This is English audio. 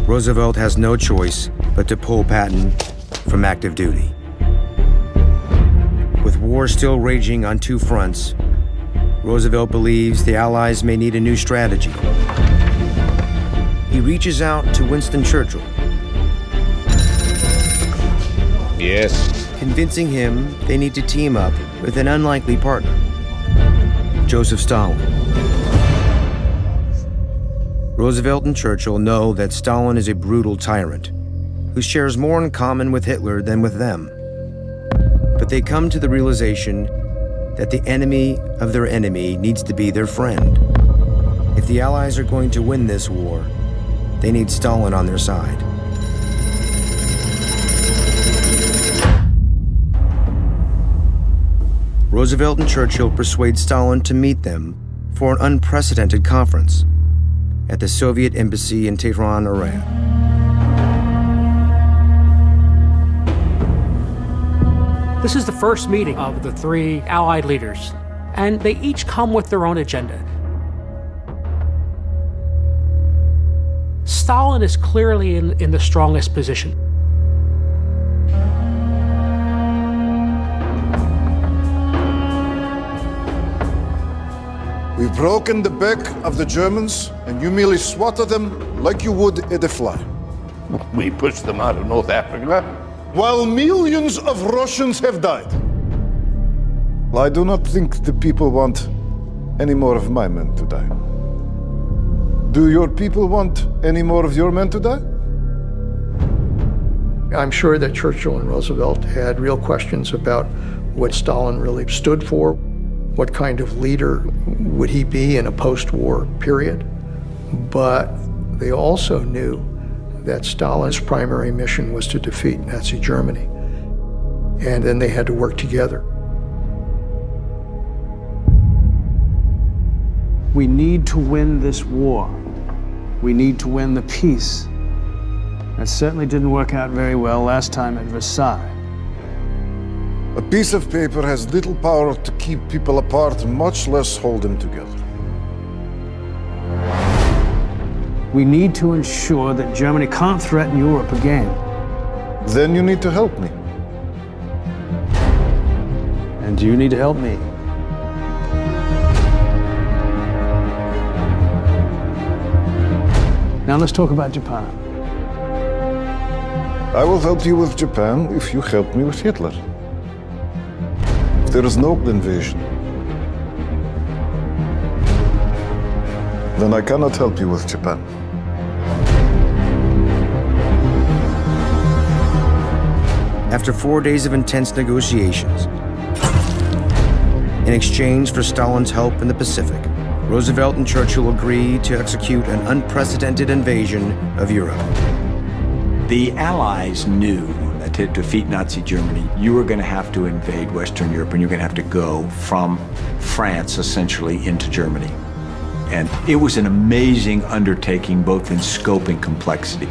Roosevelt has no choice but to pull Patton from active duty. With war still raging on two fronts, Roosevelt believes the Allies may need a new strategy. He reaches out to Winston Churchill, Yes. convincing him they need to team up with an unlikely partner, Joseph Stalin. Roosevelt and Churchill know that Stalin is a brutal tyrant who shares more in common with Hitler than with them. But they come to the realization that the enemy of their enemy needs to be their friend. If the Allies are going to win this war, they need Stalin on their side. Roosevelt and Churchill persuade Stalin to meet them for an unprecedented conference at the Soviet embassy in Tehran, Iran. This is the first meeting of the three Allied leaders, and they each come with their own agenda. Stalin is clearly in the strongest position. We've broken the back of the Germans, and you merely swatted them like you would at a fly. We pushed them out of North Africa. While millions of Russians have died. I do not think the people want any more of my men to die. Do your people want any more of your men to die? I'm sure that Churchill and Roosevelt had real questions about what Stalin really stood for. What kind of leader would he be in a post-war period? But they also knew that Stalin's primary mission was to defeat Nazi Germany. And then they had to work together. We need to win this war. We need to win the peace. That certainly didn't work out very well last time at Versailles. A piece of paper has little power to keep people apart, much less hold them together. We need to ensure that Germany can't threaten Europe again. Then you need to help me. And you need to help me. Now let's talk about Japan. I will help you with Japan if you help me with Hitler. If there is no invasion, then I cannot help you with Japan. After 4 days of intense negotiations, in exchange for Stalin's help in the Pacific, Roosevelt and Churchill agreed to execute an unprecedented invasion of Europe. The Allies knew that to defeat Nazi Germany, you were going to have to invade Western Europe, and you're going to have to go from France, essentially, into Germany. And it was an amazing undertaking, both in scope and complexity.